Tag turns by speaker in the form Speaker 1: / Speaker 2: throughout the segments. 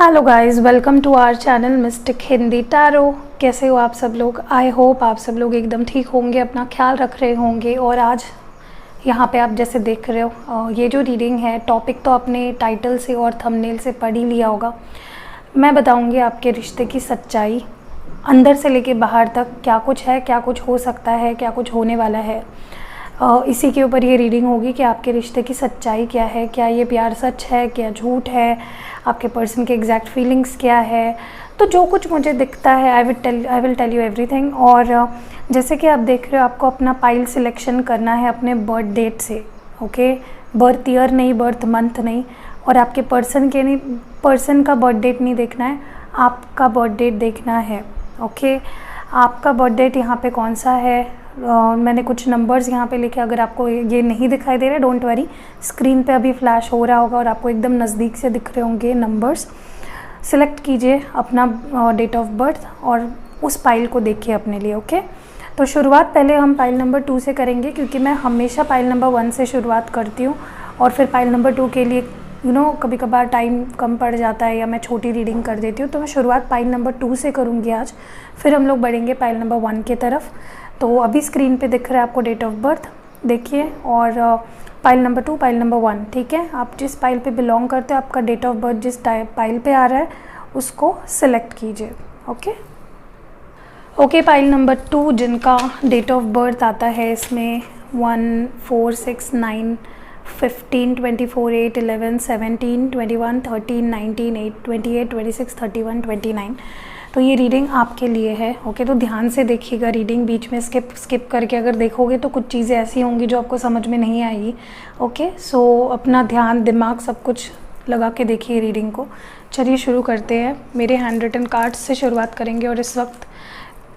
Speaker 1: Hello guys, welcome to our channel mystic Hindi tarot. कैसे हो आप सब लोग? आई होप आप सब लोग एकदम ठीक होंगे, अपना ख्याल रख रहे होंगे। और आज यहाँ पे आप जैसे देख रहे हो, ये जो रीडिंग है, टॉपिक तो अपने टाइटल से और थंबनेल से पढ़ ही लिया होगा। मैं बताऊँगी आपके रिश्ते की सच्चाई, अंदर से लेके बाहर तक क्या कुछ है, क्या कुछ हो सकता है, क्या कुछ होने वाला है। इसी के ऊपर ये रीडिंग होगी कि आपके रिश्ते की सच्चाई क्या है, क्या ये प्यार सच है, क्या झूठ है, आपके पर्सन के एग्जैक्ट फीलिंग्स क्या है। तो जो कुछ मुझे दिखता है I will tell you everything. और जैसे कि आप देख रहे हो, आपको अपना पाइल सिलेक्शन करना है अपने बर्थ डेट से। ओके, बर्थ ईयर नहीं, बर्थ मंथ नहीं, और आपके पर्सन का बर्थ डेट नहीं देखना है, आपका बर्थ डेट देखना है। ओके, आपका बर्थ डेट यहाँ पे कौन सा है? मैंने कुछ नंबर्स यहाँ पे लिखे। अगर आपको ये नहीं दिखाई दे रहा, डोंट वरी, स्क्रीन पे अभी फ्लैश हो रहा होगा और आपको एकदम नज़दीक से दिख रहे होंगे नंबर्स। सिलेक्ट कीजिए अपना डेट ऑफ बर्थ और उस पाइल को देखिए अपने लिए। ओके, तो शुरुआत पहले हम पाइल नंबर 2 से करेंगे, क्योंकि मैं हमेशा पाइल नंबर 1 से शुरुआत करती हूँ और फिर पाइल नंबर 2 के लिए कभी कभार टाइम कम पड़ जाता है या मैं छोटी रीडिंग कर देती हूँ। तो मैं शुरुआत पाइल नंबर 2 से करूँगी आज, फिर हम लोग बढ़ेंगे पाइल नंबर 1 की तरफ। तो अभी स्क्रीन पे दिख रहा है आपको डेट ऑफ बर्थ, देखिए। और पाइल नंबर 2, पाइल नंबर 1, ठीक है। आप जिस पाइल पे बिलोंग करते हो, आपका डेट ऑफ बर्थ जिस पाइल पे आ रहा है उसको सिलेक्ट कीजिए। ओके, पाइल नंबर 2 जिनका डेट ऑफ बर्थ आता है इसमें 1, 4, 6, 9, 15, 24, 8, 11, 17, 21, 13, 19, 8, 28, 26, 31, 29। तो ये रीडिंग आपके लिए है। ओके, तो ध्यान से देखिएगा रीडिंग, बीच में स्किप करके अगर देखोगे तो कुछ चीज़ें ऐसी होंगी जो आपको समझ में नहीं आएगी। ओके, सो अपना ध्यान, दिमाग सब कुछ लगा के देखिए रीडिंग को। चलिए शुरू करते हैं। मेरे हैंड रिटन कार्ड्स से शुरुआत करेंगे और इस वक्त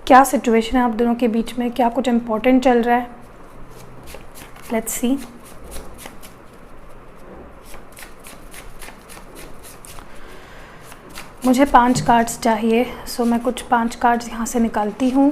Speaker 1: क्या सिचुएशन है आप दोनों के बीच में, क्या कुछ इम्पोर्टेंट चल रहा है, लेट्स सी। मुझे 5 कार्ड्स चाहिए, सो मैं कुछ 5 कार्ड्स यहाँ से निकालती हूँ।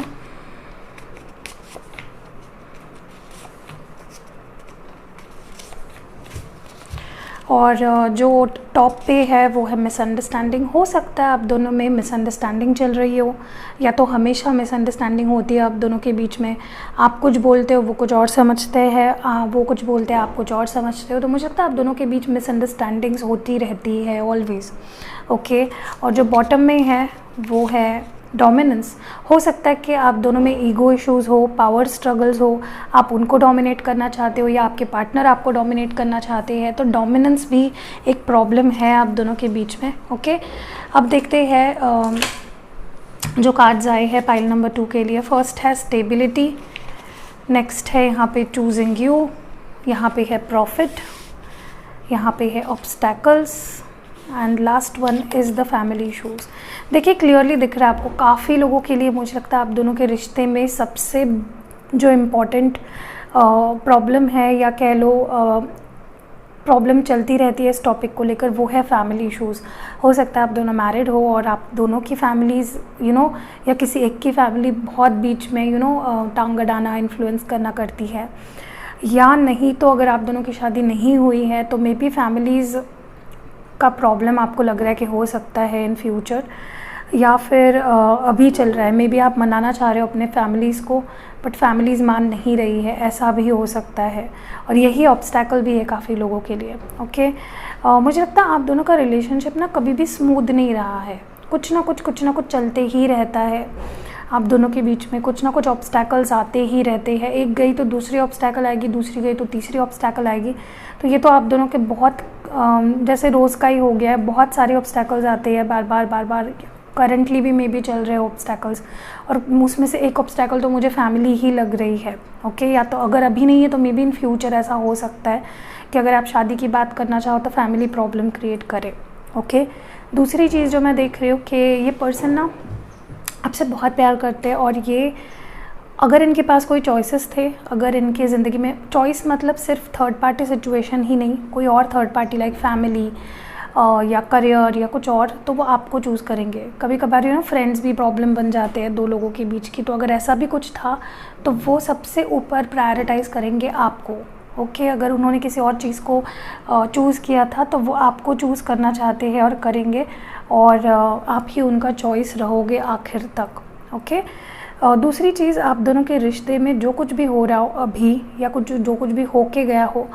Speaker 1: और जो टॉप पे है वो है मिसअंडरस्टैंडिंग। हो सकता है आप दोनों में मिसअंडरस्टैंडिंग चल रही हो, या तो हमेशा मिसअंडरस्टैंडिंग होती है आप दोनों के बीच में। आप कुछ बोलते हो, वो कुछ और समझते हैं, वो कुछ बोलते हैं, आप कुछ और समझते हो। तो मुझे लगता है आप दोनों के बीच मिसअंडरस्टैंडिंग्स होती रहती है ऑलवेज़। ओके, और जो बॉटम में है वो है डोमिनेंस। हो सकता है कि आप दोनों में ईगो इश्यूज़ हो, पावर स्ट्रगल्स हो, आप उनको डोमिनेट करना चाहते हो या आपके पार्टनर आपको डोमिनेट करना चाहते हैं। तो डोमिनेंस भी एक प्रॉब्लम है आप दोनों के बीच में। ओके, अब देखते हैं जो कार्ड्स आए हैं पाइल नंबर 2 के लिए। फर्स्ट है स्टेबिलिटी, नेक्स्ट है यहाँ पे चूजिंग यू, यहाँ पे है प्रॉफिट, यहाँ पे है obstacles, and last one is the family issues. देखिए क्लियरली दिख रहा है आपको, काफ़ी लोगों के लिए मुझे लगता है आप दोनों के रिश्ते में सबसे जो इम्पोर्टेंट प्रॉब्लम है, या कह लो प्रॉब्लम चलती रहती है इस टॉपिक को लेकर, वो है फैमिली इश्यूज़। हो सकता है आप दोनों मैरिड हो और आप दोनों की फैमिलीज़ या किसी एक की फैमिली बहुत बीच में टांग अड़ाना, इन्फ्लुएंस करना करती है, या नहीं तो अगर आप दोनों की शादी नहीं हुई है तो मे बी फैमिलीज़ का प्रॉब्लम आपको लग रहा है कि हो सकता है इन फ्यूचर, या फिर अभी चल रहा है। मे बी आप मनाना चाह रहे हो अपने फैमिलीज़ को, बट फैमिलीज़ मान नहीं रही है, ऐसा भी हो सकता है। और यही ऑब्स्टैकल भी है काफ़ी लोगों के लिए। ओके, मुझे लगता है आप दोनों का रिलेशनशिप ना कभी भी स्मूथ नहीं रहा है, कुछ ना कुछ चलते ही रहता है आप दोनों के बीच में। कुछ ना कुछ ऑब्स्टैकल्स आते ही रहते हैं, एक गई तो दूसरी ऑब्स्टैकल आएगी, दूसरी गई तो तीसरी ऑब्स्टैकल आएगी। तो ये तो आप दोनों के बहुत जैसे रोज़ का ही हो गया है, बहुत सारे ऑब्स्टैकल्स आते हैं बार बार। करंटली भी मे बी चल रहे हैं ऑब्स्टैकल्स, और उसमें से एक ऑब्स्टैकल तो मुझे फैमिली ही लग रही है। ओके, या तो अगर अभी नहीं है तो मे बी इन फ्यूचर ऐसा हो सकता है कि अगर आप शादी की बात करना चाहो तो फैमिली प्रॉब्लम क्रिएट करे। ओके, दूसरी चीज़ जो मैं देख रही हूँ कि ये पर्सन ना आपसे बहुत प्यार करते हैं, और ये अगर इनके पास कोई चॉइसेस थे, अगर इनके ज़िंदगी में चॉइस मतलब सिर्फ थर्ड पार्टी सिचुएशन ही नहीं, कोई और थर्ड पार्टी लाइक फैमिली या करियर या कुछ और, तो वो आपको चूज़ करेंगे। कभी कभार फ्रेंड्स भी प्रॉब्लम बन जाते हैं दो लोगों के बीच की, तो अगर ऐसा भी कुछ था तो वो सबसे ऊपर प्रायोरिटाइज़ करेंगे आपको। ओके अगर उन्होंने किसी और चीज़ को चूज़ किया था तो वो आपको चूज़ करना चाहते हैं और करेंगे, और आप ही उनका चॉइस रहोगे आखिर तक। ओके दूसरी चीज़, आप दोनों के रिश्ते में जो कुछ भी हो रहा हो अभी, या जो कुछ भी हो के गया हो,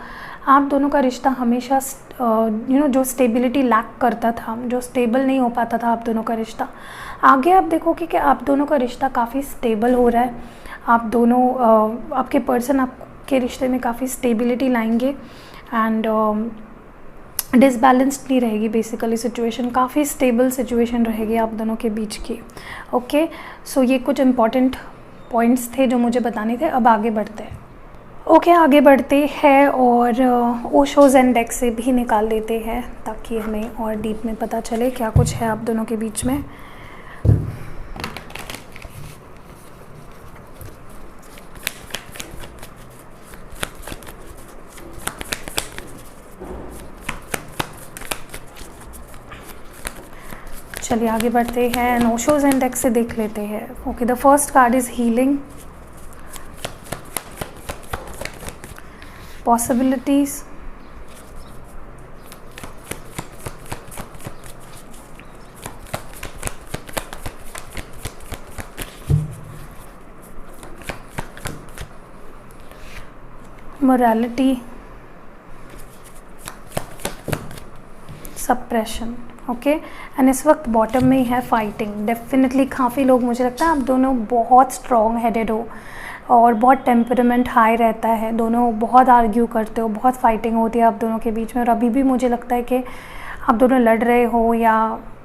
Speaker 1: आप दोनों का रिश्ता हमेशा जो स्टेबिलिटी लैक करता था, जो स्टेबल नहीं हो पाता था आप दोनों का रिश्ता, आगे आप देखोगे कि आप दोनों का रिश्ता काफ़ी स्टेबल हो रहा है। आप दोनों आपके पर्सन आपके रिश्ते में काफ़ी स्टेबिलिटी लाएंगे, एंड डिसबैलेंस्ड नहीं रहेगी बेसिकली सिचुएशन, काफ़ी स्टेबल सिचुएशन रहेगी आप दोनों के बीच की। ओके सो ये कुछ इम्पॉर्टेंट पॉइंट्स थे जो मुझे बताने थे। अब आगे बढ़ते हैं। ओके आगे बढ़ते हैं और ओशोज़ इंडेक्स से भी निकाल लेते हैं ताकि हमें और डीप में पता चले क्या कुछ है आप दोनों के बीच में। चलिए आगे बढ़ते हैं, ओशोज़ इंडेक्स से देख लेते हैं। Okay the first card is healing, possibilities, morality, suppression. Okay and इस वक्त बॉटम में ही है फाइटिंग। डेफिनेटली काफ़ी लोग, मुझे लगता है आप दोनों बहुत स्ट्रॉन्ग हेडेड हो और बहुत टेम्परामेंट हाई रहता है, दोनों बहुत आर्ग्यू करते हो, बहुत फाइटिंग होती है आप दोनों के बीच में, और अभी भी मुझे लगता है कि आप दोनों लड़ रहे हो या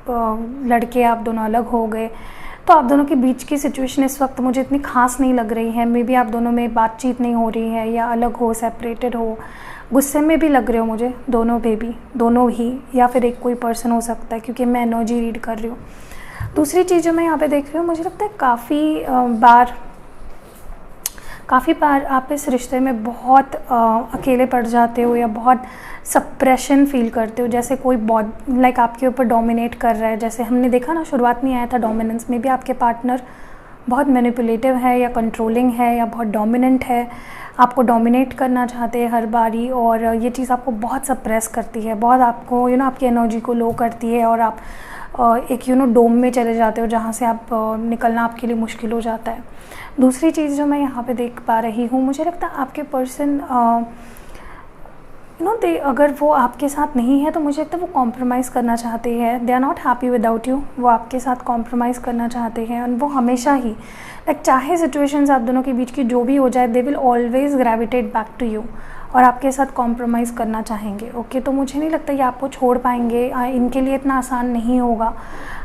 Speaker 1: लड़के आप दोनों अलग हो गए। तो आप दोनों के बीच की सिचुएशन इस वक्त मुझे इतनी खास नहीं लग रही है। मे बी आप दोनों में बातचीत नहीं हो रही है, या अलग हो, सेपरेटेड हो, गुस्से में भी लग रहे हो मुझे, दोनों बेबी, दोनों ही, या फिर एक कोई पर्सन हो सकता है, क्योंकि मैं एनर्जी रीड कर रही हूँ। दूसरी चीज़ जो मैं यहाँ पे देख रही हूँ, मुझे लगता है काफ़ी बार आप इस रिश्ते में बहुत अकेले पड़ जाते हो, या बहुत सप्रेशन फील करते हो, जैसे कोई बहुत लाइक आपके ऊपर डोमिनेट कर रहा है। जैसे हमने देखा ना, शुरुआत में आया था डोमिनेंस में भी, आपके पार्टनर बहुत मैनिपुलेटिव है या कंट्रोलिंग है या बहुत डोमिनेंट है, आपको डोमिनेट करना चाहते हैं हर बारी, और ये चीज़ आपको बहुत सप्रेस करती है, बहुत आपको आपकी एनर्जी को लो करती है, और आप एक डोम में चले जाते हो जहाँ से आप निकलना आपके लिए मुश्किल हो जाता है। दूसरी चीज़ जो मैं यहाँ पे देख पा रही हूँ, मुझे लगता है आपके पर्सन अगर वो आपके साथ नहीं है तो मुझे लगता है वो कॉम्प्रोमाइज़ करना चाहते हैं। They are not happy without you, वो आपके साथ कॉम्प्रोमाइज़ करना चाहते हैं, और वो हमेशा ही चाहे सिचुएशंस आप दोनों के बीच की जो भी हो जाए, they will always gravitate back to you, और आपके साथ कॉम्प्रोमाइज़ करना चाहेंगे। ओके तो मुझे नहीं लगता ये आपको छोड़ पाएंगे, इनके लिए इतना आसान नहीं होगा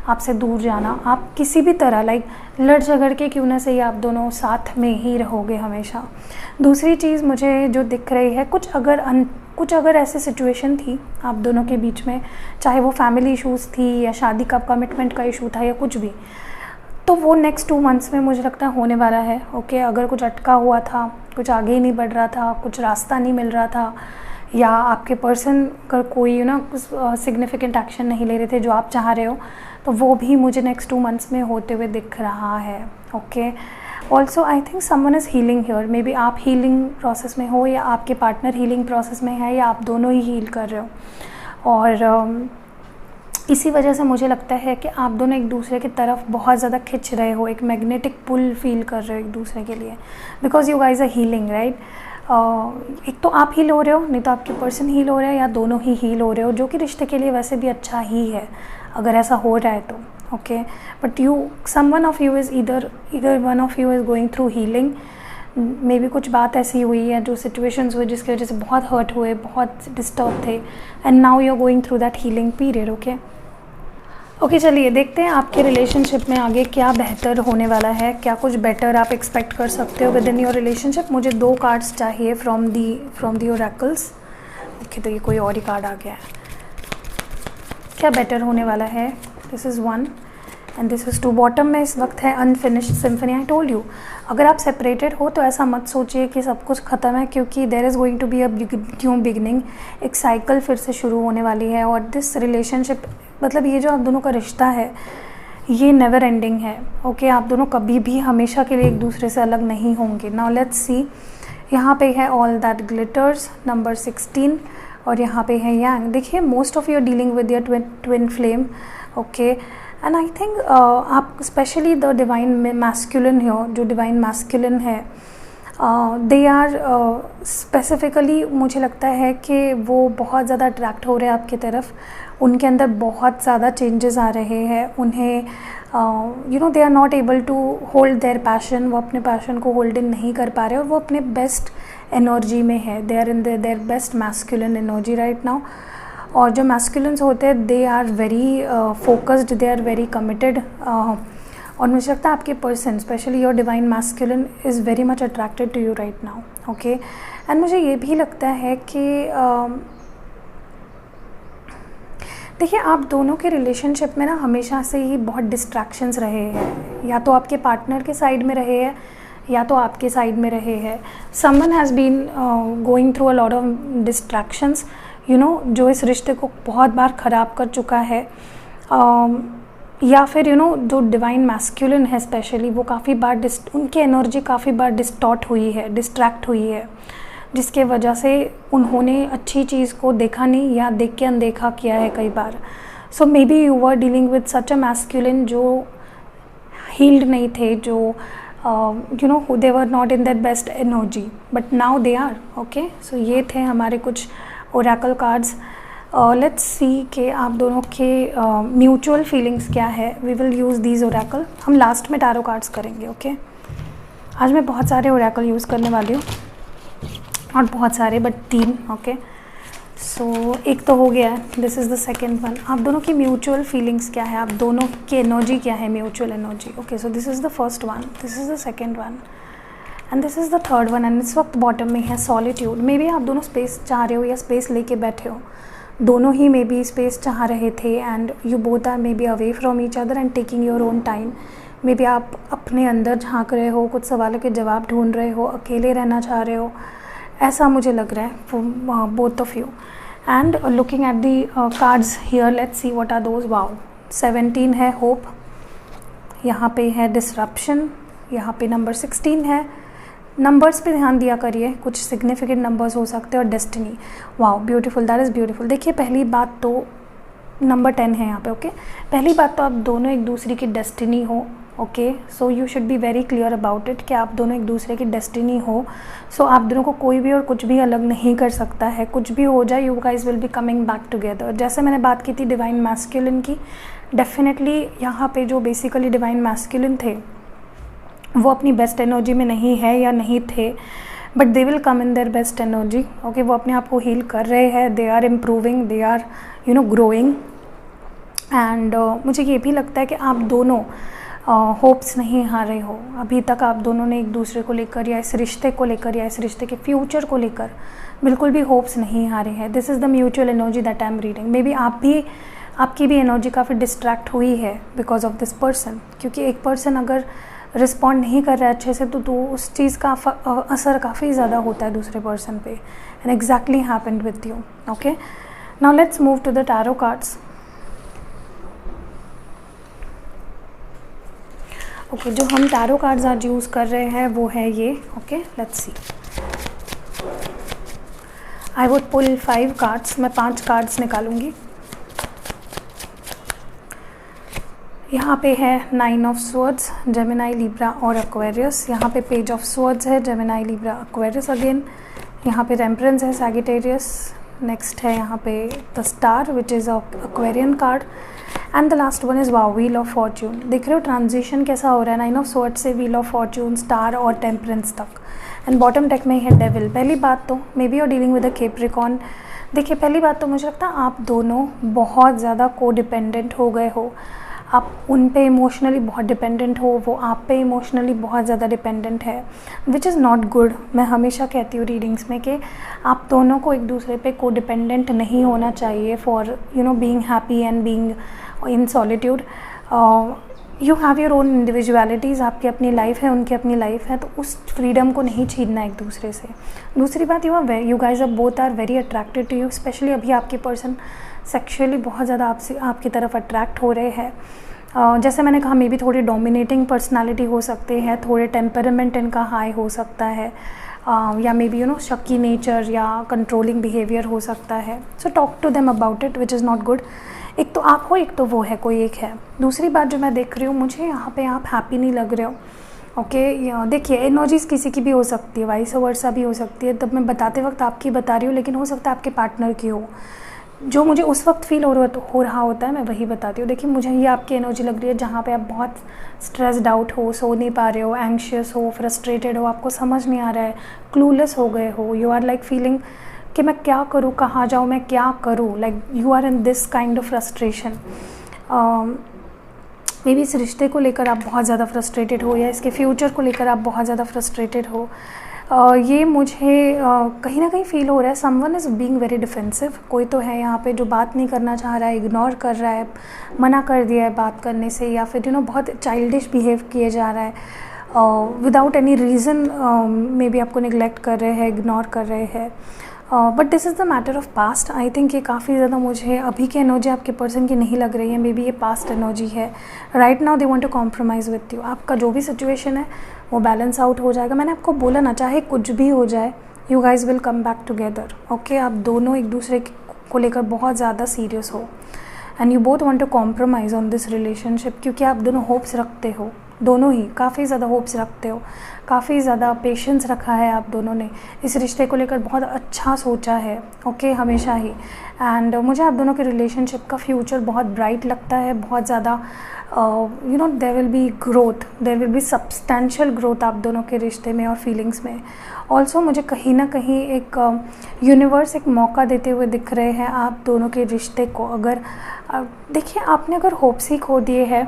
Speaker 1: आपसे दूर जाना। आप किसी भी तरह लड़ झगड़ के क्यों ना सही, आप दोनों साथ में ही रहोगे हमेशा। दूसरी चीज़ मुझे जो दिख रही है, कुछ अगर ऐसी सिचुएशन थी आप दोनों के बीच में, चाहे वो फैमिली इश्यूज़ थी या शादी का कमिटमेंट का इशू था या कुछ भी, तो वो नेक्स्ट 2 मंथ्स में मुझे लगता है होने वाला है। ओके अगर कुछ अटका हुआ था, कुछ आगे ही नहीं बढ़ रहा था, कुछ रास्ता नहीं मिल रहा था, या आपके पर्सन अगर कोई सिग्निफिकेंट एक्शन नहीं ले रहे थे जो आप चाह रहे हो, तो वो भी मुझे नेक्स्ट 2 मंथ्स में होते हुए दिख रहा है। Okay also I think someone is healing here, may be आप हीलिंग प्रोसेस में हो, या आपके पार्टनर हीलिंग प्रोसेस में है, या आप दोनों ही हील कर रहे हो, और इसी वजह से मुझे लगता है कि आप दोनों एक दूसरे की तरफ बहुत ज़्यादा खिंच रहे हो, एक मैग्नेटिक पुल फील कर रहे हो एक दूसरे के लिए, because you guys are healing right. एक तो आप हील हो रहे हो, नहीं तो आपके पर्सन हील हो रहे हैं, या दोनों ही हील हो रहे हो, जो कि रिश्ते के लिए वैसे भी अच्छा ही है अगर ऐसा हो रहा है तो। Okay but someone of you is either one of you is going through healing. May be कुछ बात ऐसी हुई है, जो सिचुएशंस हुए जिसकी वजह से बहुत हर्ट हुए, बहुत डिस्टर्ब थे, and now you are going through that healing period. Okay चलिए देखते हैं आपके रिलेशनशिप में आगे क्या बेहतर होने वाला है, क्या कुछ बेटर आप एक्सपेक्ट कर सकते हो विद इन योर रिलेशनशिप। मुझे 2 कार्ड्स चाहिए फ्रॉम दी ओरेकल्स। ओके तो ये कोई और ही कार्ड आ गया है। क्या बेटर होने वाला है? This is 1 and this is 2। Bottom में इस वक्त है unfinished symphony. I told you, अगर आप सेपरेटेड हो तो ऐसा मत सोचिए कि सब कुछ ख़त्म है, क्योंकि there is going to be a new beginning. एक साइकिल फिर से शुरू होने वाली है, और दिस रिलेशनशिप मतलब ये जो आप दोनों का रिश्ता है ये नेवर एंडिंग है। ओके आप दोनों कभी भी हमेशा के लिए एक दूसरे से अलग नहीं होंगे। नाउ लेट्स सी यहाँ पे है ऑल दैट ग्लिटर्स नंबर 16, और यहाँ पे है यांग। देखिए most of you are dealing with your twin flame, okay, and I think आप स्पेशली द डिवाइन मैस्कुलिन हो, जो डिवाइन मैस्कुलिन है, दे आर स्पेसिफ़िकली मुझे लगता है कि वो बहुत ज़्यादा अट्रैक्ट हो रहे हैं आपकी तरफ। उनके अंदर बहुत ज़्यादा चेंजेस आ रहे हैं। उन्हें they are not able to hold their passion, वो अपने पैशन को होल्ड इन नहीं कर पा रहे और वो अपने बेस्ट एनर्जी में है। They are in their best masculine energy right now. और जो मैस्कुलिन्स होते हैं they are very focused, they are very committed, और मुझे लगता है आपके person specially your divine masculine is very much attracted to you right now, okay. And मुझे ये भी लगता है कि देखिए आप दोनों के रिलेशनशिप में ना हमेशा से ही बहुत डिस्ट्रैक्शंस रहे हैं, या तो आपके पार्टनर के साइड में रहे हैं या तो आपके साइड में रहे हैं। Someone has been going through a lot of distractions, जो इस रिश्ते को बहुत बार ख़राब कर चुका है, या फिर जो डिवाइन मैस्कुलिन है स्पेशली, वो काफ़ी बार उनकी एनर्जी काफ़ी बार डिस्टॉर्ट हुई है, डिस्ट्रैक्ट हुई है, जिसके वजह से उन्होंने अच्छी चीज़ को देखा नहीं या देख के अनदेखा किया है कई बार। So maybe you were dealing with such a masculine जो हील्ड नहीं थे, जो they were not in that best energy, but now they are, okay. So ये थे हमारे कुछ ओरेकल कार्ड्स। लेट्स सी कि आप दोनों के म्यूचुअल फीलिंग्स क्या है। We will use these oracle. हम लास्ट में टैरो कार्ड्स करेंगे, ओके। आज मैं बहुत सारे ओरेकल यूज़ करने वाली हूँ, और बहुत सारे बट 3, ओके। सो एक तो हो गया है, this is the second one. आप दोनों की म्यूचुअल फीलिंग्स क्या है, आप दोनों की एनर्जी क्या है, mutual energy, okay. So this is the first one, this is the second one, and this is the third one. And इस वक्त बॉटम में है सॉलिट्यूड। मे बी आप दोनों स्पेस चाह रहे हो या स्पेस लेके बैठे हो, दोनों ही मे बी स्पेस चाह रहे थे, and you both are maybe away from each other and taking your own time. Maybe आप अपने अंदर झांक रहे हो, कुछ सवालों के जवाब ढूंढ रहे हो, अकेले रहना चाह रहे हो, ऐसा मुझे लग रहा है for both of you. And looking at the cards here, let's see what are those. Wow, 17 है होप, यहाँ पे है डिसरप्शन, यहाँ पे नंबर 16 है। नंबर्स पे ध्यान दिया करिए, कुछ सिग्निफिकेंट नंबर्स हो सकते हैं, और destiny. Wow beautiful, that is beautiful. देखिए पहली बात तो नंबर 10 है यहाँ पे, ओके। पहली बात तो आप दोनों एक दूसरे की डेस्टिनी हो, okay. So you should be very clear about it कि आप दोनों एक दूसरे की डेस्टिनी हो। सो आप दोनों को कोई भी और कुछ भी अलग नहीं कर सकता है। कुछ भी हो जाए, you guys will be coming back together. जैसे मैंने बात की थी डिवाइन मैस्कुलिन की, डेफिनेटली यहाँ पे जो बेसिकली डिवाइन मैस्कुलिन थे वो अपनी बेस्ट एनर्जी में नहीं है या नहीं थे, but they will come in their best energy, okay. वो अपने आप को हील कर रहे हैं, they are improving, they are growing. And मुझे ये भी लगता है कि आप दोनों होप्स नहीं हारे हो अभी तक। आप दोनों ने एक दूसरे को लेकर या इस रिश्ते को लेकर या इस रिश्ते के फ्यूचर को लेकर बिल्कुल भी होप्स नहीं हारे हैं। This is the mutual energy that I am reading. May be आपकी भी एनर्जी काफ़ी डिस्ट्रैक्ट हुई है बिकॉज ऑफ दिस पर्सन, क्योंकि एक पर्सन अगर रिस्पॉन्ड नहीं कर रहा है अच्छे से तो उस चीज़ का असर काफ़ी ज़्यादा होता है दूसरे पर्सन पे। And exactly happened with you, okay. Now let's move to the tarot cards, okay. जो हम टैरो कार्ड्स आज यूज़ कर रहे हैं वो है ये, okay. Let's see, I would pull 5 cards. मैं 5 कार्ड्स निकालूंगी। यहाँ पे है 9 ऑफ स्वर्ड्स, जेमिनाई, लिब्रा और एक्वेरियस। यहाँ पे पेज ऑफ स्वर्ड्स है, जेमिनाई, लिब्रा, एक्वेरियस अगेन। यहाँ पे टेम्परेंस है, सैगिटेरियस। नेक्स्ट है यहाँ पे the star which is Aquarian card, and the last one is wow, wheel of fortune. देख रहे हो ट्रांजिशन कैसा हो रहा है, 9 ऑफ स्वर्ड्स से व्हील ऑफ फॉर्च्यून, स्टार और टेम्परेंस तक। एंड बॉटम डेक में है डेविल। पहली बात तो maybe you are dealing with a Capricorn. देखिए पहली बात तो मुझे लगता है आप दोनों बहुत ज़्यादा को डिपेंडेंट हो गए हो। आप उन पे इमोशनली बहुत डिपेंडेंट हो, वो आप पे इमोशनली बहुत ज़्यादा डिपेंडेंट है, विच इज़ नॉट गुड। मैं हमेशा कहती हूँ रीडिंग्स में कि आप दोनों को एक दूसरे पे को डिपेंडेंट नहीं होना चाहिए for being happy and being in solitude. You have your own individualities, आपकी अपनी लाइफ है, उनकी अपनी लाइफ है, तो उस फ्रीडम को नहीं छीनना एक दूसरे से। दूसरी बात, you guys are both are very attracted to you. Specially अभी आपके पर्सन सेक्सुअली बहुत ज़्यादा आपकी तरफ अट्रैक्ट हो रहे हैं। जैसे मैंने कहा मे बी थोड़ी डोमिनेटिंग पर्सनालिटी हो सकते हैं, थोड़े टेम्परामेंट इनका हाई हो सकता है, या मे बी शक्की नेचर या कंट्रोलिंग बिहेवियर हो सकता है. So talk to them about it, which is not good. एक तो आप हो, एक तो वो है, कोई एक है. दूसरी बात जो मैं देख रही हूँ, मुझे यहाँ पे आप हैप्पी नहीं लग रहे हो. ओके, देखिए एनर्जीज़ किसी की भी हो सकती है, वाइस वर्सा भी हो सकती है. तब मैं बताते वक्त आपकी बता रही हूँ, लेकिन हो सकता है आपके पार्टनर की हो. जो मुझे उस वक्त फील हो रहा होता है, मैं वही बताती हूँ. देखिए मुझे ये आपकी एनर्जी लग रही है जहाँ पे आप बहुत स्ट्रेस्ड आउट हो, सो नहीं पा रहे हो, एंग्शियस हो, फ्रस्ट्रेटेड हो, आपको समझ नहीं आ रहा है, क्लूलेस हो गए हो. यू आर लाइक फीलिंग कि मैं क्या करूँ, कहाँ जाऊँ, मैं क्या करूँ. Like you are in this kind of frustration. Maybe इस रिश्ते को लेकर आप बहुत ज़्यादा फ्रस्ट्रेटेड हो, या इसके फ्यूचर को लेकर आप बहुत ज़्यादा फ्रस्ट्रेटेड हो. ये मुझे कहीं ना कहीं फ़ील हो रहा है someone is being very defensive. कोई तो है यहाँ पे जो बात नहीं करना चाह रहा है, इग्नोर कर रहा है, मना कर दिया है बात करने से, या फिर बहुत चाइल्डिश बिहेव किए जा रहा है without any reason. May be आपको निगलेक्ट कर रहे हैं, इग्नोर कर रहे हैं. But this is the matter of past. I think ये काफ़ी ज़्यादा मुझे अभी की एनर्जी आपके पर्सन की नहीं लग रही है. मे बी ये पास्ट एनर्जी है. Right now they want to compromise with you. आपका जो भी सिचुएशन है वो बैलेंस आउट हो जाएगा. मैंने आपको बोला ना, चाहे कुछ भी हो जाए, you guys will come back together. Okay, आप दोनों एक दूसरे को लेकर बहुत ज़्यादा सीरियस हो, and you both want to compromise on this relationship, क्योंकि आप दोनों होप्स रखते हो, दोनों ही काफ़ी ज़्यादा होप्स रखते हो, काफ़ी ज़्यादा पेशेंस रखा है आप दोनों ने. इस रिश्ते को लेकर बहुत अच्छा सोचा है. ओके, हमेशा ही. एंड मुझे आप दोनों के रिलेशनशिप का फ्यूचर बहुत ब्राइट लगता है. बहुत ज़्यादा there will be growth, there will be substantial growth आप दोनों के रिश्ते में और फीलिंग्स में. ऑल्सो मुझे कहीं ना कहीं एक यूनिवर्स एक मौका देते हुए दिख रहे हैं आप दोनों के रिश्ते को. अगर देखिए, आपने अगर होप्स ही खो दिए हैं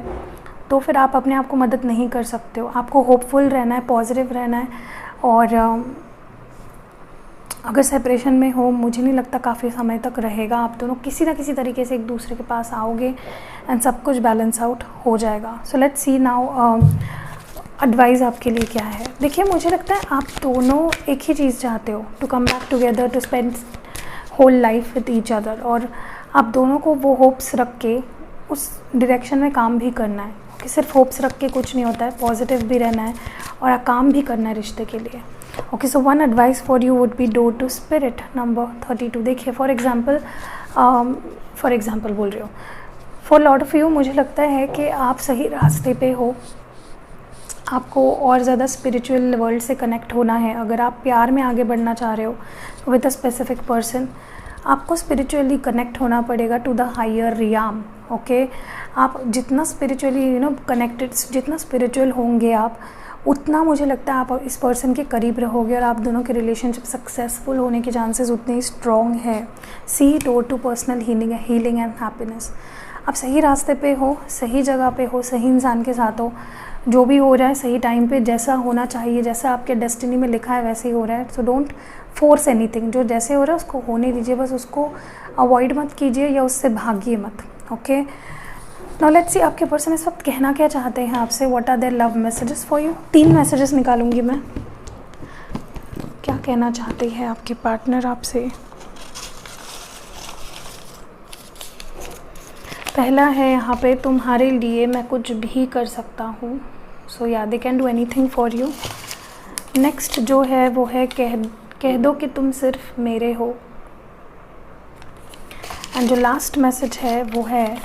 Speaker 1: तो फिर आप अपने आप को मदद नहीं कर सकते हो. आपको होपफुल रहना है, पॉजिटिव रहना है. और अगर सेपरेशन में हो, मुझे नहीं लगता काफ़ी समय तक रहेगा. आप दोनों किसी ना किसी तरीके से एक दूसरे के पास आओगे एंड सब कुछ बैलेंस आउट हो जाएगा. So let's see now advice आपके लिए क्या है. देखिए, मुझे लगता है आप दोनों एक ही चीज़ चाहते हो, to come back together, to spend whole life with each other. और आप दोनों को वो होप्स रख के उस डायरेक्शन में काम भी करना है. कि सिर्फ होप्स रख के कुछ नहीं होता है, पॉजिटिव भी रहना है और काम भी करना है रिश्ते के लिए. Okay, so one advice for you would be door to spirit number 32. देखिए, फॉर एग्जांपल बोल रही हूँ, फॉर लॉट ऑफ यू मुझे लगता है कि आप सही रास्ते पे हो. आपको और ज़्यादा स्पिरिचुअल वर्ल्ड से कनेक्ट होना है. अगर आप प्यार में आगे बढ़ना चाह रहे हो विद अ स्पेसिफिक पर्सन, आपको स्पिरिचुअली कनेक्ट होना पड़ेगा to the higher realm. Okay, आप जितना स्पिरिचुअली कनेक्टेड, जितना स्पिरिचुअल होंगे आप, उतना मुझे लगता है आप इस पर्सन के करीब रहोगे और आप दोनों के रिलेशनशिप सक्सेसफुल होने के चांसेस उतने ही स्ट्रॉन्ग है. See door to personal healing and happiness. आप सही रास्ते पे हो, सही जगह पे हो, सही इंसान के साथ हो. जो भी हो रहा है सही टाइम पे, जैसा होना चाहिए, जैसा आपके डेस्टिनी में लिखा है वैसे ही हो रहा है. So don't force anything. जो जैसे हो रहा है उसको होने दीजिए, बस उसको अवॉइड मत कीजिए या उससे भागिए मत. ओके, नाउ लेट्स सी आपके पर्सन इस वक्त कहना क्या चाहते हैं आपसे. What are their love messages for you. 3 messages निकालूंगी मैं. क्या कहना चाहते हैं आपके पार्टनर आपसे. पहला है यहाँ पे, तुम्हारे लिए मैं कुछ भी कर सकता हूँ. सो या they can do anything for you. Next जो है वो है, कह दो कि तुम सिर्फ मेरे हो. एंड जो लास्ट मैसेज है वो है,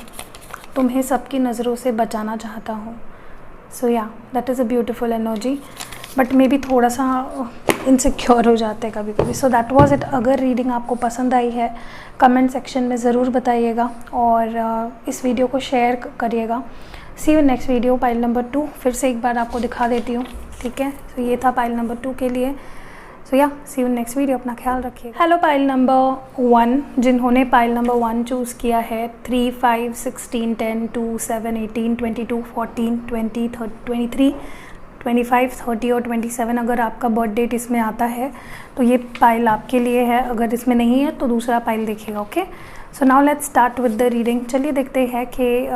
Speaker 1: तुम्हें सबकी नज़रों से बचाना चाहता हूँ. सो या that is a beautiful energy, but may be थोड़ा सा इनसिक्योर हो जाते हैं कभी कभी. So that was it. अगर रीडिंग आपको पसंद आई है, कमेंट सेक्शन में ज़रूर बताइएगा और इस वीडियो को शेयर करिएगा. See you next video, pile number 2. फिर से एक बार आपको दिखा देती हूँ, ठीक है. तो ये था पाइल नंबर 2 के लिए. सो या सी यू नेक्स्ट वीडियो. अपना ख्याल रखिए. हेलो पाइल नंबर 1, जिन्होंने पाइल नंबर 1 चूज़ किया है. 3, 5, 16, 10, 2, 7, 18, 22, 14, 20, 23, 25, 30 और 27. अगर आपका बर्थ डेट इसमें आता है तो ये पाइल आपके लिए है. अगर इसमें नहीं है तो दूसरा पाइल देखिएगा. Okay, so now let's start with the reading. चलिए देखते हैं कि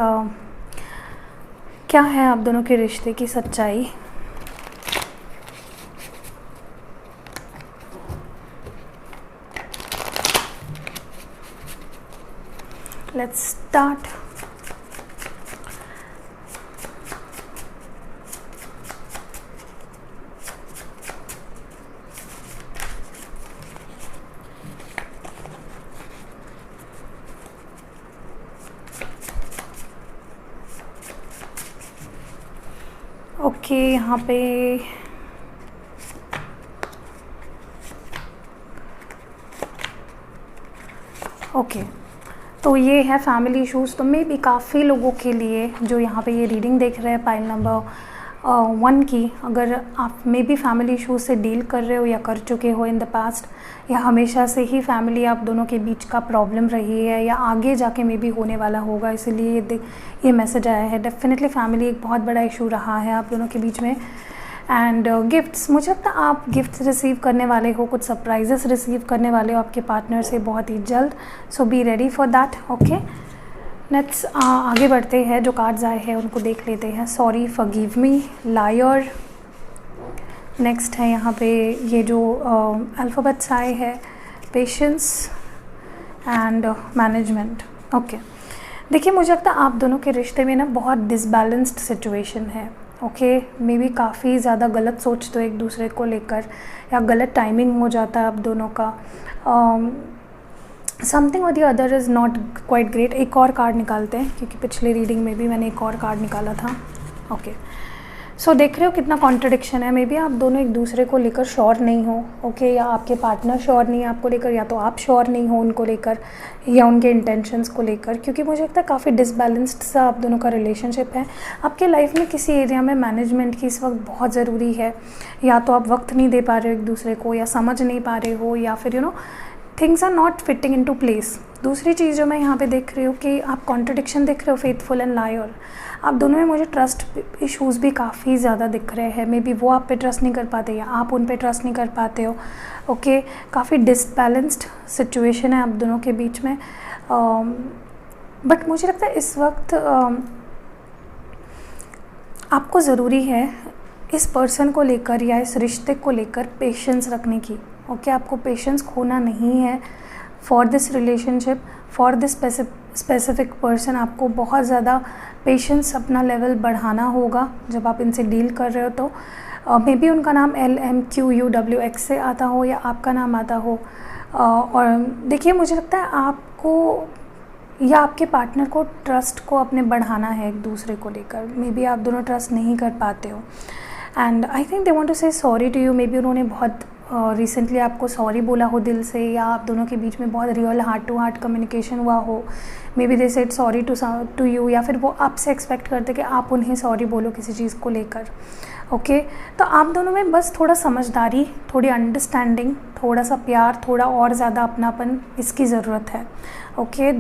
Speaker 1: क्या है आप दोनों के रिश्ते की सच्चाई. Let's start. ओके, यहाँ पे ओके तो ये है फैमिली इश्यूज़। तो मे भी काफ़ी लोगों के लिए जो यहाँ पे ये रीडिंग देख रहे हैं पाइल नंबर 1 की, अगर आप मे भी फैमिली इश्यूज से डील कर रहे हो या कर चुके हो इन द पास्ट, या हमेशा से ही फैमिली आप दोनों के बीच का प्रॉब्लम रही है या आगे जाके मे भी होने वाला होगा, इसीलिए ये मैसेज आया है। डेफिनेटली फैमिली एक बहुत बड़ा इशू रहा है आप दोनों के बीच में। एंड गिफ्ट्स, मुझे लगता है आप गिफ्ट्स रिसीव करने वाले हो, कुछ सरप्राइजेस रिसीव करने वाले हो आपके पार्टनर से बहुत ही जल्द। So be ready for that. Okay, let's आगे बढ़ते हैं। जो कार्ड्स आए हैं उनको देख लेते हैं। Sorry, forgive me, liar. Next है यहाँ पे ये जो अल्फ़ाबेट्स आए हैं, पेशेंस एंड मैनेजमेंट। ओके, देखिए मुझे लगता है आप दोनों के रिश्ते में ना बहुत डिसबैलेंस्ड सिचुएशन है। ओके, मे बी काफ़ी ज़्यादा गलत सोचते हो एक दूसरे को लेकर, या गलत टाइमिंग हो जाता है आप दोनों का। समथिंग और the other is not quite great. एक और कार्ड निकालते हैं क्योंकि पिछले रीडिंग में भी मैंने एक और कार्ड निकाला था। ओके, सो देख रहे हो कितना कॉन्ट्रडिक्शन है। मे बी आप दोनों एक दूसरे को लेकर श्योर नहीं हो। ओके, या आपके पार्टनर श्योर नहीं है आपको लेकर, या तो आप श्योर नहीं हो उनको लेकर या उनके इंटेंशंस को लेकर, क्योंकि मुझे लगता है काफ़ी डिसबैलेंस्ड सा आप दोनों का रिलेशनशिप है। आपके लाइफ में किसी एरिया में मैनेजमेंट की इस वक्त बहुत ज़रूरी है। या तो आप वक्त नहीं दे पा रहे हो एक दूसरे को, या समझ नहीं पा रहे हो, या फिर things are not fitting into place. दूसरी चीज़ जो मैं यहाँ पे देख रही हूँ कि आप कॉन्ट्रडिक्शन देख रहे हो, फेथफुल एंड लायर। आप दोनों में मुझे ट्रस्ट इश्यूज़ भी काफ़ी ज़्यादा दिख रहे हैं। मे बी वो आप पे ट्रस्ट नहीं कर पाते या आप उन पे ट्रस्ट नहीं कर पाते हो। ओके, काफ़ी डिसबैलेंस्ड सिचुएशन है आप दोनों के बीच में। बट मुझे लगता है इस वक्त आपको ज़रूरी है इस पर्सन को लेकर या इस रिश्ते को लेकर पेशेंस रखने की। ओके, आपको पेशेंस खोना नहीं है for this relationship, for this specific person. आपको बहुत ज़्यादा पेशेंस अपना लेवल बढ़ाना होगा जब आप इनसे डील कर रहे हो। तो मे बी उनका नाम LMQUWX से आता हो या आपका नाम आता हो। और देखिए मुझे लगता है आपको या आपके पार्टनर को ट्रस्ट को अपने बढ़ाना है एक दूसरे को लेकर। मे बी आप दोनों ट्रस्ट नहीं कर पाते हो and I think they want to say sorry to you. Maybe उन्होंने बहुत रिसेंटली आपको सॉरी बोला हो दिल से, या आप दोनों के बीच में बहुत real heart to heart communication हुआ हो। Maybe they said sorry to you, या फिर वो आपसे एक्सपेक्ट करते कि आप उन्हें सॉरी बोलो किसी चीज़ को लेकर। ओके, तो आप दोनों में बस थोड़ा समझदारी, थोड़ी अंडरस्टैंडिंग, थोड़ा सा प्यार, थोड़ा और ज़्यादा अपनापन, इसकी ज़रूरत है। ओके,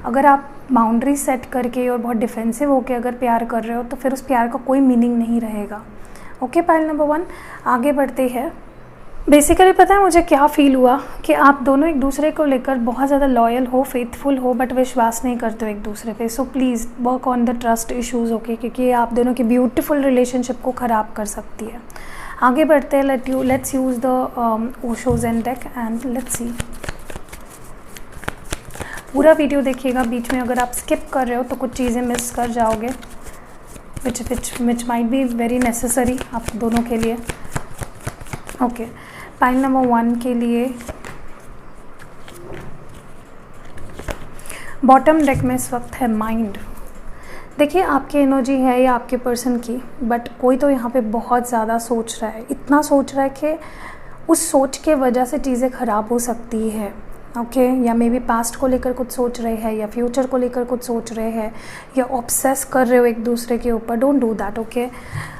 Speaker 1: अगर आप बाउंड्री सेट करके और बहुत डिफेंसिव होकर अगर प्यार कर रहे हो तो फिर उस प्यार का कोई मीनिंग नहीं रहेगा। ओके, पाइल नंबर 1 आगे बढ़ते हैं। बेसिकली पता है मुझे क्या फ़ील हुआ कि आप दोनों एक दूसरे को लेकर बहुत ज़्यादा लॉयल हो, फेथफुल हो, बट विश्वास नहीं करते हो एक दूसरे पे। So please work on the trust issues. Okay, क्योंकि ये आप दोनों की ब्यूटीफुल रिलेशनशिप को ख़राब कर सकती है। आगे बढ़ते हैं। Let's use the Osho zen deck and let's see. पूरा वीडियो देखिएगा, बीच में अगर आप स्किप कर रहे हो तो कुछ चीज़ें मिस कर जाओगे which might be very necessary आप दोनों के लिए। ओके, पाइल नंबर 1 के लिए बॉटम डेक में इस वक्त है माइंड। देखिए आपकी एनर्जी है या आपके पर्सन की, बट कोई तो यहाँ पे बहुत ज़्यादा सोच रहा है, इतना सोच रहा है कि उस सोच के वजह से चीज़ें ख़राब हो सकती है। ओके, या मे बी पास्ट को लेकर कुछ सोच रहे हैं या फ्यूचर को लेकर कुछ सोच रहे हैं या ऑब्सेस कर रहे हो एक दूसरे के ऊपर। Don't do that. ओके,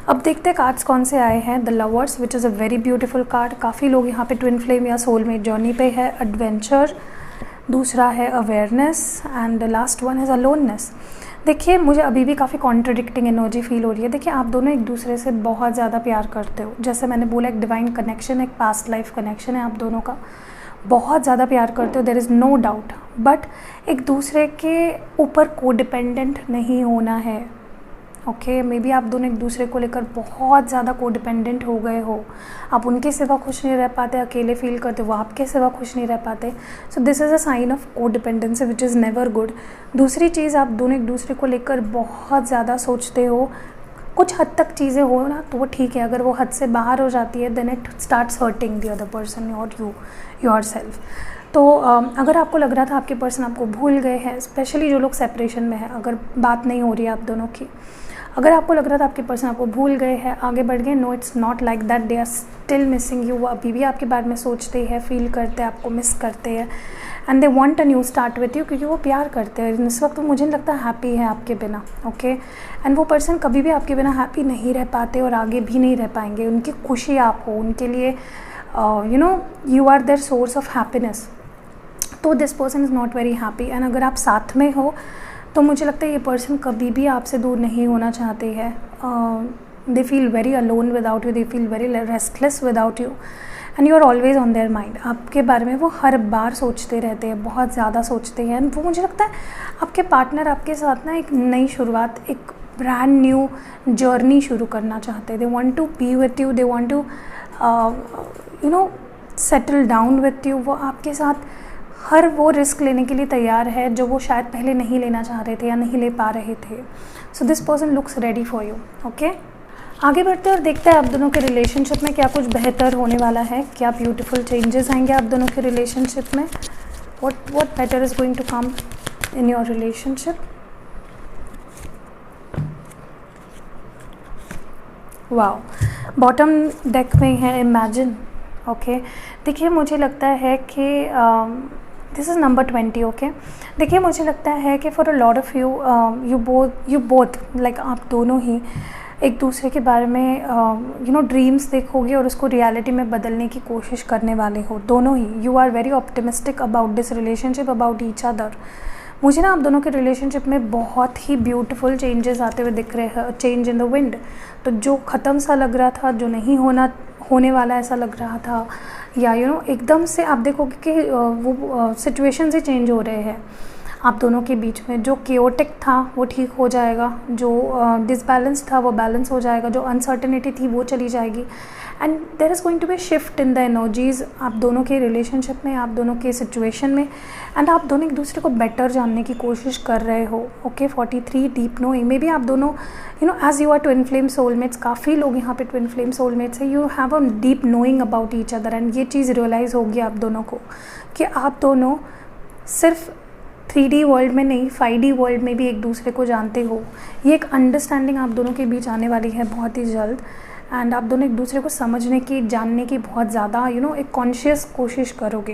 Speaker 1: अब देखते हैं कार्ड्स कौन से आए हैं। The lovers, which is a very beautiful card. काफ़ी लोग यहाँ पे ट्विन फ्लेम या सोलमेट जर्नी पे है। एडवेंचर, दूसरा है awareness and the last one is aloneness. देखिए मुझे अभी भी काफ़ी कॉन्ट्रडिक्टिंग एनर्जी फील हो रही है। देखिए आप दोनों एक दूसरे से बहुत ज़्यादा प्यार करते हो, जैसे मैंने बोला एक डिवाइन कनेक्शन, एक पास्ट लाइफ कनेक्शन है आप दोनों का। बहुत ज़्यादा प्यार करते हो, there is no doubt, but एक दूसरे के ऊपर कोडिपेंडेंट नहीं होना है। ओके, मे बी आप दोनों एक दूसरे को लेकर बहुत ज़्यादा कोडिपेंडेंट हो गए हो। आप उनके सिवा खुश नहीं रह पाते, अकेले फील करते, वो आपके सिवा खुश नहीं रह पाते। So this is a sign of codependency which is never good. दूसरी चीज़, आप दोनों एक दूसरे को लेकर बहुत ज़्यादा सोचते हो। कुछ हद तक चीज़ें हो ना तो वो ठीक है, अगर वो हद से बाहर हो जाती है then it starts hurting the other person और योरसेल्फ। तो अगर आपको लग रहा था आपके पर्सन आपको भूल गए हैं, स्पेशली जो लोग सेपरेशन में है, अगर बात नहीं हो रही है आप दोनों की, अगर आपको लग रहा था आपके पर्सन आपको भूल गए हैं, आगे बढ़ गए, no it's not like that, they are still missing you. वो अभी भी आपके बारे में सोचते हैं, फील करते हैं, आपको मिस करते हैं, and they want a new start with you, क्योंकि वो प्यार करते हैं। इस वक्त मुझे नहीं लगता हैप्पी है आपके बिना, ओके। एंड वो पर्सन कभी भी आपके बिना हैप्पी नहीं रह पाते और आगे भी नहीं रह पाएंगे। उनकी खुशी आप हो, उनके लिए you know you are their source of happiness. तो this person is not very happy. And अगर आप साथ में हो तो मुझे लगता है ये पर्सन कभी भी आपसे दूर नहीं होना चाहते हैं। They feel very alone without you, they feel very restless without you, and you are always on their mind. आपके बारे में वो हर बार सोचते रहते हैं, बहुत ज़्यादा सोचते हैं। एंड वो मुझे लगता है आपके पार्टनर आपके साथ ना एक नई शुरुआत, एक ब्रांड न्यू जर्नी शुरू करना चाहते हैं। They want to be with you, they want to you know settle down with you. वो आपके साथ हर वो रिस्क लेने के लिए तैयार है जो वो शायद पहले नहीं लेना चाह रहे थे या नहीं ले पा रहे थे। So this person looks ready for you, okay. आगे बढ़ते हैं और देखते हैं आप दोनों के रिलेशनशिप में क्या कुछ बेहतर होने वाला है, क्या ब्यूटीफुल चेंजेस आएंगे आप दोनों के रिलेशनशिप में। What better is going to come in your relationship. Wow, bottom deck में है इमेजिन, ओके। देखिए मुझे लगता है कि दिस इज़ नंबर 20, ओके। देखिए मुझे लगता है कि for a lot of you, you both like आप दोनों ही एक दूसरे के बारे में यू नो ड्रीम्स देखोगे और उसको रियलिटी में बदलने की कोशिश करने वाले हो, दोनों ही। You are very optimistic about this relationship, about each other. मुझे ना आप दोनों के रिलेशनशिप में बहुत ही ब्यूटीफुल चेंजेस आते हुए दिख रहे हैं, चेंज इन द विंड। तो जो ख़त्म सा लग रहा था, जो नहीं होने वाला ऐसा लग रहा था, या यू नो एकदम से आप देखोगे कि वो सिचुएशन से चेंज हो रहे हैं आप दोनों के बीच में। जो केओटिक था वो ठीक हो जाएगा, जो डिसबैलेंस था वो बैलेंस हो जाएगा, जो अनसर्टेनिटी थी वो चली जाएगी। And there is going to be shift in the energies आप दोनों के रिलेशनशिप में, आप दोनों के सिचुएशन में। एंड आप दोनों एक दूसरे को बेटर जानने की कोशिश कर रहे हो, okay. 43 deep knowing, maybe आप दोनों you know as you are twin flame soulmates, काफ़ी लोग यहाँ पे ट्विन फ्लेम सोलमेट्स हैं। You have a deep knowing about each other, and ये चीज़ रियलाइज़ होगी आप दोनों को कि आप दोनों सिर्फ 3D वर्ल्ड में नहीं, 5D वर्ल्ड में भी एक दूसरे को जानते हो। ये एक अंडरस्टैंडिंग आप दोनों के बीच आने वाली है बहुत ही जल्द। एंड आप दोनों एक दूसरे को समझने की, जानने की बहुत ज़्यादा यू नो एक कॉन्शियस कोशिश करोगे,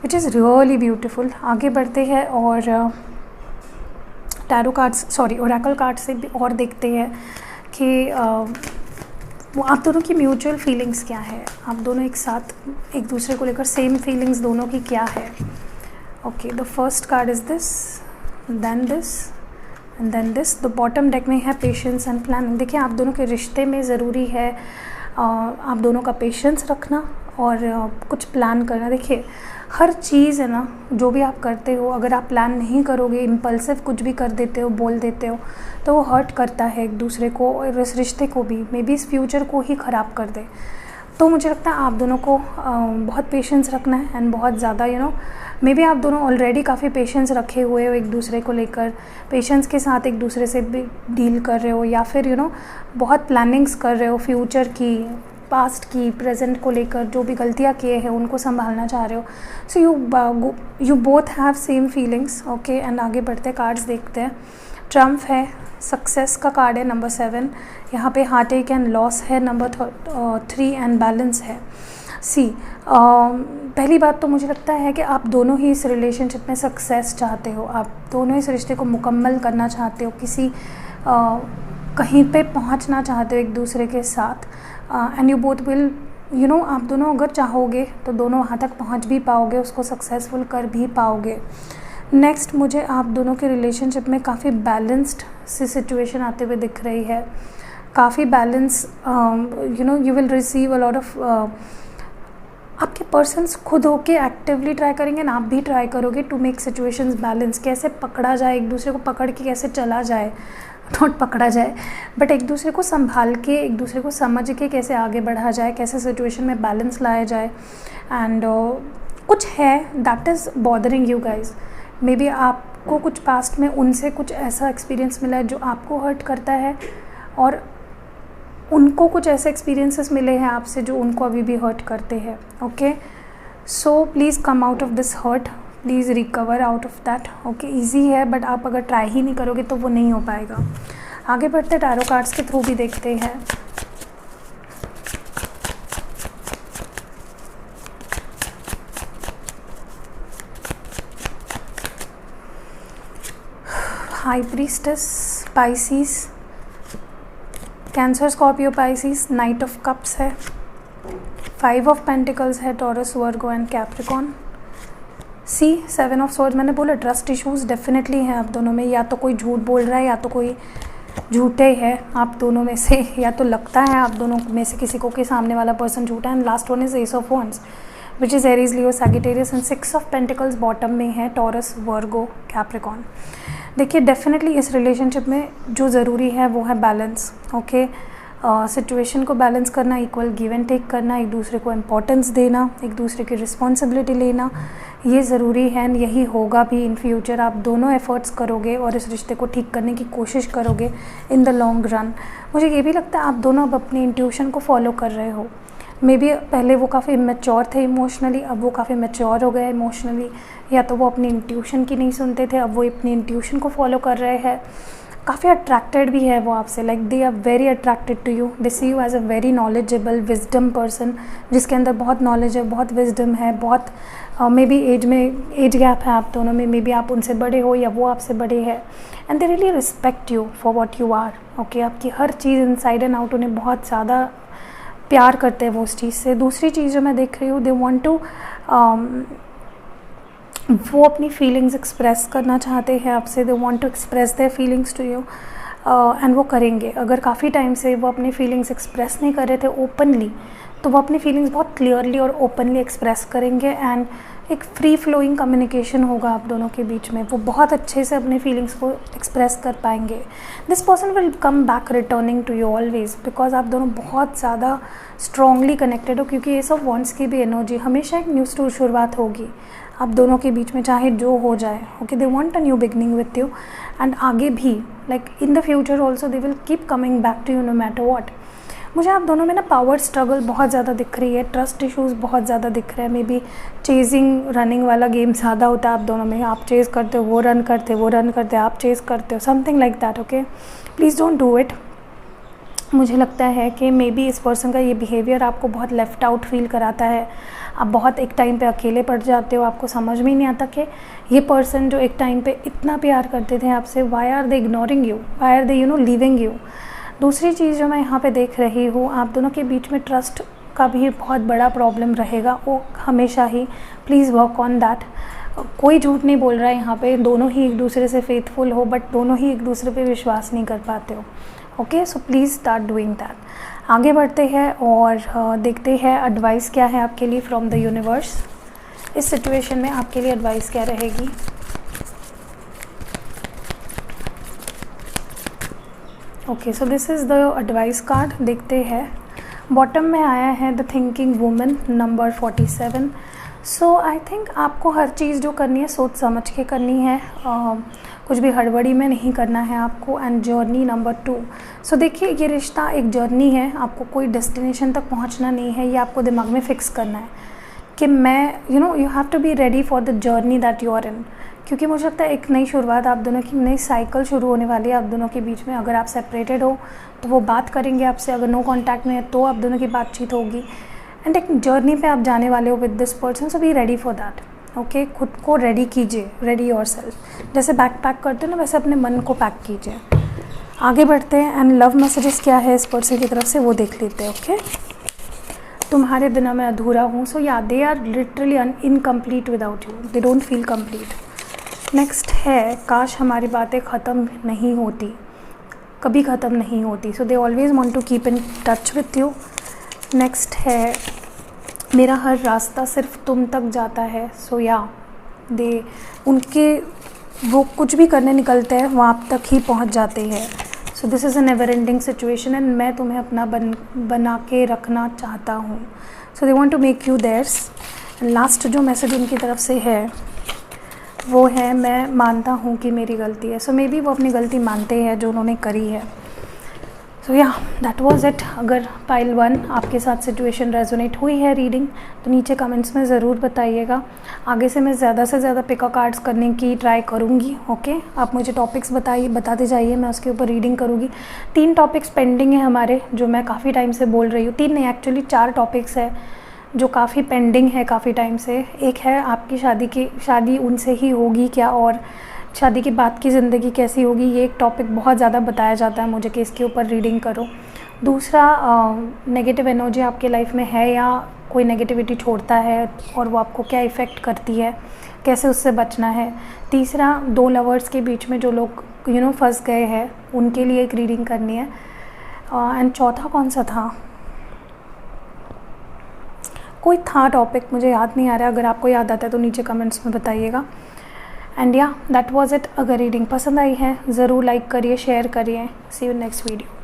Speaker 1: विच इज़ रियली ब्यूटीफुल। आगे बढ़ते हैं और tarot cards, sorry Oracle card से भी और देखते हैं कि वो आप दोनों की म्यूचुअल फीलिंग्स क्या है। आप दोनों एक साथ एक दूसरे को लेकर सेम फीलिंग्स दोनों की क्या है। Okay, the first card is this, then this and then this. The bottom deck में है पेशेंस एंड प्लानिंग। देखिए आप दोनों के रिश्ते में ज़रूरी है आप दोनों का पेशेंस रखना और कुछ प्लान करना। देखिए हर चीज़ है ना, जो भी आप करते हो, अगर आप प्लान नहीं करोगे, इम्पल्सिव कुछ भी कर देते हो, बोल देते हो, तो वो हर्ट करता है एक दूसरे को और इस रिश्ते को भी, मे बी इस फ्यूचर को ही ख़राब कर दे। तो मुझे लगता है आप दोनों को बहुत पेशेंस रखना है एंड बहुत ज़्यादा यू नो मे बी आप दोनों ऑलरेडी काफ़ी पेशेंस रखे हुए हो एक दूसरे को लेकर, पेशेंस के साथ एक दूसरे से भी डील कर रहे हो, या फिर यू नो बहुत प्लानिंग्स कर रहे हो फ्यूचर की, पास्ट की, प्रेजेंट को लेकर जो भी गलतियाँ किए हैं उनको संभालना चाह रहे हो। So you both have same feelings, okay. And आगे बढ़ते कार्ड्स देखते हैं। ट्रम्प है, सक्सेस का कार्ड है नंबर 7, यहाँ पे हार्ट एक एंड लॉस है नंबर 3 एंड बैलेंस है। पहली बात तो मुझे लगता है कि आप दोनों ही इस रिलेशनशिप में सक्सेस चाहते हो, आप दोनों इस रिश्ते को मुकम्मल करना चाहते हो, किसी कहीं पे पहुंचना चाहते हो एक दूसरे के साथ। And you both will you know आप दोनों अगर चाहोगे तो दोनों वहाँ तक पहुँच भी पाओगे, उसको सक्सेसफुल कर भी पाओगे। नेक्स्ट मुझे आप दोनों के रिलेशनशिप में काफ़ी बैलेंस्ड सी सिचुएशन आते हुए दिख रही है, काफ़ी balance. You know you will receive a lot of, आपके पर्सन्स खुद होके एक्टिवली ट्राई करेंगे ना, आप भी ट्राई करोगे टू मेक सिचुएशंस बैलेंस। कैसे पकड़ा जाए, एक दूसरे को पकड़ के कैसे चला जाए, नॉट पकड़ा जाए बट एक दूसरे को संभाल के, एक दूसरे को समझ के कैसे आगे बढ़ा जाए, कैसे सिचुएशन में बैलेंस लाया जाए। एंड कुछ है that is bothering you guys, may be आपको कुछ पास्ट में उनसे कुछ ऐसा एक्सपीरियंस मिला है जो आपको हर्ट करता है, और उनको कुछ ऐसे एक्सपीरियंसेस मिले हैं आपसे जो उनको अभी भी हर्ट करते हैं, okay. So please come out of this hurt, please recover out of that, okay. Easy है बट आप अगर ट्राई ही नहीं करोगे तो वो नहीं हो पाएगा। आगे बढ़ते टैरो कार्ड्स के थ्रू भी देखते हैं। High priestess, Pisces, Cancer, Scorpio, Pisces, knight of cups है, 5 ऑफ पेंटिकल्स है, Taurus, Virgo and Capricorn. See 7 of swords, मैंने बोला ट्रस्ट इश्यूज डेफिनेटली हैं आप दोनों में, या तो कोई झूठ बोल रहा है या तो कोई झूठे है आप दोनों में से, या तो लगता है आप दोनों में से किसी को कि सामने वाला पर्सन झूठा है। And last one is S of wands which is Aries, Leo, Sagittarius and 6 of pentacles bottom में है, टॉरस, वर्गो, कैप्रिकॉन। देखिए डेफिनेटली इस रिलेशनशिप में जो ज़रूरी है वो है बैलेंस। ओके, सिचुएशन को बैलेंस करना, इक्वल गिव एंड टेक करना, एक दूसरे को इम्पोर्टेंस देना, एक दूसरे की रिस्पॉन्सिबिलिटी लेना, ये ज़रूरी है। यही होगा भी इन फ्यूचर, आप दोनों एफर्ट्स करोगे और इस रिश्ते को ठीक करने की कोशिश करोगे इन द लॉन्ग रन। मुझे ये भी लगता है आप दोनों अब अपनी इंट्यूशन को फॉलो कर रहे हो। मे बी पहले वो काफ़ी इमेच्योर थे इमोशनली, अब वो काफ़ी मैच्योर हो गए इमोशनली, या तो वो अपनी इंट्यूशन की नहीं सुनते थे, अब वो अपनी इंट्यूशन को फॉलो कर रहे हैं। काफ़ी अट्रैक्टेड भी है वो आपसे, like they are very attracted to you, they see you as a very knowledgeable wisdom person, जिसके अंदर बहुत नॉलेज है, बहुत विजडम है, बहुत मे बी एज में एज गैप है आप दोनों में, मे बी आप उनसे बड़े हो या वो आपसे बड़े हैं। And they really respect you for what you are. Okay, आपकी हर चीज़ इनसाइड एंड आउट उन्हें बहुत ज़्यादा प्यार करते हैं वो उस चीज़ से। दूसरी चीज़ जो मैं देख रही हूँ, दे वांट टू वो अपनी फीलिंग्स एक्सप्रेस करना चाहते हैं आपसे, they want to express their feelings to you and वो करेंगे। अगर काफ़ी टाइम से वो अपनी फीलिंग्स एक्सप्रेस नहीं कर रहे थे ओपनली, तो वो अपनी फीलिंग्स बहुत क्लियरली और ओपनली एक्सप्रेस करेंगे एंड एक फ्री फ्लोइंग कम्युनिकेशन होगा आप दोनों के बीच में। वो बहुत अच्छे से अपने फीलिंग्स को एक्सप्रेस कर पाएंगे। This person will come back returning to you always, because आप दोनों बहुत ज़्यादा स्ट्रॉन्गली कनेक्टेड हो, क्योंकि ये सब वॉन्ट्स की भी एनर्जी, हमेशा एक न्यू शुरुआत होगी आप दोनों के बीच में, चाहे जो हो जाए। Okay, they want a new beginning with you and आगे भी, like in the future also they will keep coming back to you no matter what. मुझे आप दोनों में ना पावर स्ट्रगल बहुत ज़्यादा दिख रही है, ट्रस्ट इश्यूज़ बहुत ज़्यादा दिख रहे हैं। मे बी चेजिंग रनिंग वाला गेम ज़्यादा होता है आप दोनों में, आप चेज़ करते हो वो रन करते, वो रन करते आप चेज़ करते हो, something like that. Okay, please don't do it. मुझे लगता है कि मे बी इस पर्सन का ये बिहेवियर आपको बहुत लेफ़्ट आउट फील कराता है। आप बहुत एक टाइम पे अकेले पड़ जाते हो, आपको समझ में ही नहीं आता कि ये पर्सन जो एक टाइम पे इतना प्यार करते थे आपसे, why are they ignoring you, why are they leaving you. दूसरी चीज़ जो मैं यहाँ पे देख रही हूँ, आप दोनों के बीच में ट्रस्ट का भी बहुत बड़ा प्रॉब्लम रहेगा, वो हमेशा ही। Please work on that. कोई झूठ नहीं बोल रहा है यहाँ पे, दोनों ही एक दूसरे से फेथफुल हो, बट दोनों ही एक दूसरे पे विश्वास नहीं कर पाते हो। Okay, so please start doing that. आगे बढ़ते हैं और देखते हैं एडवाइस क्या है आपके लिए फ्रॉम द यूनिवर्स। इस सिचुएशन में आपके लिए एडवाइस क्या रहेगी। Okay, so this is the advice card. देखते हैं, बॉटम में आया है the thinking woman number 47। So I think आपको हर चीज़ जो करनी है सोच समझ के करनी है, कुछ भी हड़बड़ी में नहीं करना है आपको। And journey number 2। सो देखिए, ये रिश्ता एक जर्नी है, आपको कोई डेस्टिनेशन तक पहुंचना नहीं है, ये आपको दिमाग में फ़िक्स करना है कि मैं you have to be ready for the journey that you are in. क्योंकि मुझे लगता है एक नई शुरुआत, आप दोनों की नई साइकिल शुरू होने वाली है आप दोनों के बीच में। अगर आप सेपरेटेड हो तो वो बात करेंगे आपसे, अगर नो कॉन्टैक्ट में है तो आप दोनों की बातचीत होगी। एंड एक जर्नी पे आप जाने वाले हो with this person, so be ready for that. Okay, खुद को रेडी कीजिए, रेडी योर सेल्फ। जैसे बैग पैक करते हो ना, वैसे अपने मन को पैक कीजिए। आगे बढ़ते हैं एंड लव मैसेजेस क्या है इस पर्सन की तरफ से वो देख लेते हैं। ओके, तुम्हारे बिना मैं अधूरा हूँ। सो या they are literally incomplete without you, they don't feel complete. Next है, काश हमारी बातें ख़त्म नहीं होती, कभी ख़त्म नहीं होती। So they always want to keep in touch with you. Next है, मेरा हर रास्ता सिर्फ तुम तक जाता है। सो या दे, उनके वो कुछ भी करने निकलते हैं वहाँ तक ही पहुँच जाते हैं। So this is a never ending situation and मैं तुम्हें अपना बना के रखना चाहता हूँ। So they want to make you theirs. Last जो मैसेज उनकी तरफ से है वो है, मैं मानता हूँ कि मेरी गलती है। सो मे बी वो अपनी गलती मानते हैं जो उन्होंने करी है। सो या दैट वाज इट। अगर पाइल 1 आपके साथ सिचुएशन रेजोनेट हुई है रीडिंग तो नीचे कमेंट्स में ज़रूर बताइएगा। आगे से मैं ज़्यादा से ज़्यादा पिका कार्ड्स करने की ट्राई करूँगी। ओके, आप मुझे टॉपिक्स बताते जाइए, मैं उसके ऊपर रीडिंग करूँगी। 3 टॉपिक्स पेंडिंग है हमारे, जो मैं काफ़ी टाइम से बोल रही हूँ। 3 नहीं, एक्चुअली 4 टॉपिक्स है जो काफ़ी पेंडिंग है काफ़ी टाइम से। एक है आपकी शादी उनसे ही होगी क्या, और शादी के बाद की ज़िंदगी कैसी होगी, ये एक टॉपिक बहुत ज़्यादा बताया जाता है मुझे कि इसके ऊपर रीडिंग करो। दूसरा, नेगेटिव एनर्जी आपके लाइफ में है या कोई नेगेटिविटी छोड़ता है और वो आपको क्या इफ़ेक्ट करती है, कैसे उससे बचना है। तीसरा, 2 लवर्स के बीच में जो लोग फंस गए हैं उनके लिए एक रीडिंग करनी है। एंड चौथा कौन सा था, कोई था टॉपिक, मुझे याद नहीं आ रहा। अगर आपको याद आता है तो नीचे कमेंट्स में बताइएगा। एंड या दैट वाज इट। अगर रीडिंग पसंद आई है ज़रूर लाइक करिए, शेयर करिए। सी यू नेक्स्ट वीडियो।